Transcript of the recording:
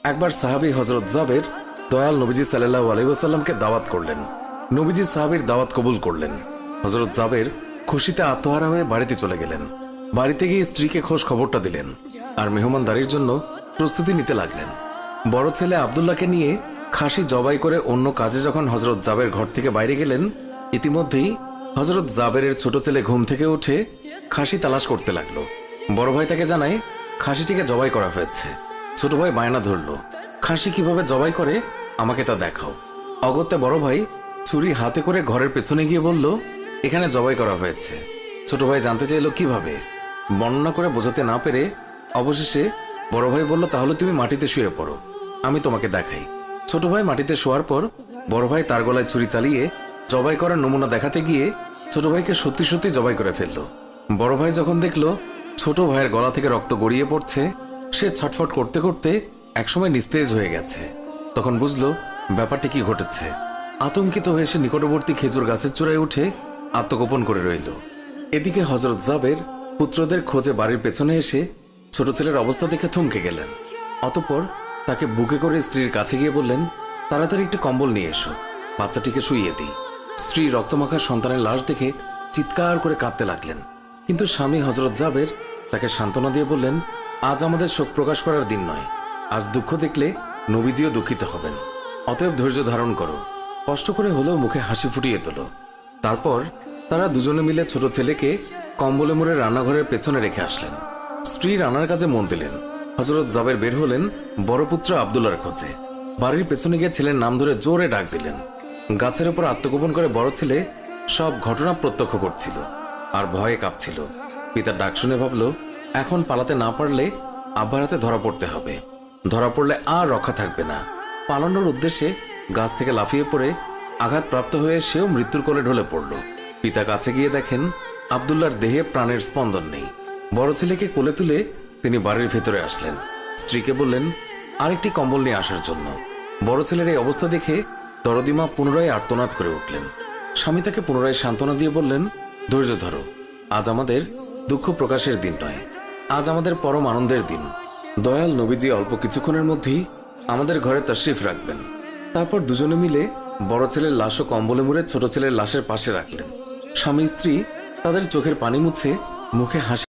একবার সাহাবী হযরত জাবের দয়াল নবীজি সাল্লাল্লাহু আলাইহি ওয়াসাল্লামকে দাওয়াত করলেন। নবীজি সাহাবীর দাওয়াত কবুল করলেন। হযরত জাবের খুশিতে আত্মহারা হয়ে বাড়িতে চলে গেলেন। বাড়িতে গিয়ে স্ত্রীকে খোঁজ খবরটা দিলেন আর মেহমানদারির জন্য প্রস্তুতি নিতে লাগলেন। বড় ছেলে আব্দুল্লাহকে নিয়ে খাসি জবাই করে অন্য কাজে যখন হযরত জাবের ঘর থেকে বাইরে গেলেন, ইতিমধ্যেই হযরত জাবেরের ছোট ছেলে ঘুম থেকে উঠে খাসি তালাশ করতে লাগলো। বড় ভাই তাকে জানায় খাসিটিকে জবাই করা হয়েছে। ছোট ভাই বায়না ধরলো, খাসি কিভাবে জবাই করে আমাকে তা দেখাও। অগত্যা বড় ভাই ছুরি হাতে করে ঘরের পেছনে গিয়ে বলল, এখানে জবাই করা হয়েছে। ছোট ভাই জানতে চাইল কিভাবে। বর্ণনা করে বোঝাতে না পেরে অবশেষে বড় ভাই বলল, তাহলে তুমি মাটিতে শুয়ে পড়ো, আমি তোমাকে দেখাই। ছোট ভাই মাটিতে শোয়ার পর বড় ভাই তার গলায় ছুরি চালিয়ে জবাই করার নমুনা দেখাতে গিয়ে ছোট ভাইকে সত্যি সত্যি জবাই করে ফেললো। বড় ভাই যখন দেখলো ছোট ভাইয়ের গলা থেকে রক্ত গড়িয়ে পড়ছে, সে ছটফট করতে করতে একসময় নিস্তেজ হয়ে গেছে। তখন বুঝলো ব্যাপারটি কি ঘটেছে। আতঙ্কিত হয়ে সে নিকটবর্তী খেজুর গাছের চূড়ায় উঠে আত্মগোপন করে রইল। এদিকে হযরত জাবের পুত্রদের খোঁজে বাড়ির পেছনে এসে ছোট ছেলের অবস্থা দেখে থমকে গেলেন। অতঃপর তাকে বুকে করে স্ত্রীর কাছে গিয়ে বললেন, তাড়াতাড়ি একটি কম্বল নিয়ে এসো, বাচ্চাটিকে শুইয়ে দিই। স্ত্রী রক্তমাখা সন্তানের লাশ দেখে চিৎকার করে কাঁদতে লাগলেন। কিন্তু স্বামী হযরত জাবের তাকে সান্ত্বনা দিয়ে বললেন, আজ আমাদের শোক প্রকাশ করার দিন নয়, আজ দুঃখ দেখলে নবীজিও দুঃখিত হবেন। অতএব ধৈর্য ধারণ করো, কষ্ট করে হলেও মুখে হাসি ফুটিয়ে তোলো। তারপর তারা দুজনে মিলে ছোট ছেলেকে কম্বলে মুড়ে রান্নাঘরের পেছনে রেখে আসলেন। স্ত্রী রান্নার কাজে মন দিলেন। হযরত জাবের বের হলেন বড় পুত্র আব্দুল্লাহর খোঁজে। বাড়ির পেছনে গিয়ে ছেলের নাম ধরে জোরে ডাক দিলেন। গাছের উপর আত্মগোপন করে বড় ছেলে সব ঘটনা প্রত্যক্ষ করছিল আর ভয়ে কাঁপছিল। পিতার ডাক শুনে ভাবল, এখন পালাতে না পারলে আব্বার হাতে ধরা পড়তে হবে। ধরা পড়লে আর রক্ষা থাকবে না। পালানোর উদ্দেশ্যে গাছ থেকে লাফিয়ে পড়ে আঘাতপ্রাপ্ত হয়ে সেও মৃত্যুর কোলে ঢলে পড়ল। পিতা কাছে গিয়ে দেখেন আব্দুল্লাহর দেহে প্রাণের স্পন্দন নেই। বড় ছেলেকে কোলে তুলে তিনি বাড়ির ভেতরে আসলেন। স্ত্রীকে বললেন আরেকটি কম্বল নিয়ে আসার জন্য। বড় ছেলের এই অবস্থা দেখে দরদিমা পুনরায় আর্তনাদ করে উঠলেন। স্বামী তাকে পুনরায় সান্ত্বনা দিয়ে বললেন, ধৈর্য ধরো, আজ আমাদের দুঃখ প্রকাশের দিন নয়, আজ আমাদের পরম আনন্দের দিন। দয়াল নবীজি অল্প কিছুক্ষণের মধ্যেই আমাদের ঘরে তাশরিফ রাখবেন। তারপর দুজনে মিলে বড় ছেলের লাশও কম্বলে মুড়ে ছোট ছেলের লাশের পাশে রাখলেন। স্বামী স্ত্রী তাদের চোখের পানি মুছে মুখে হাসি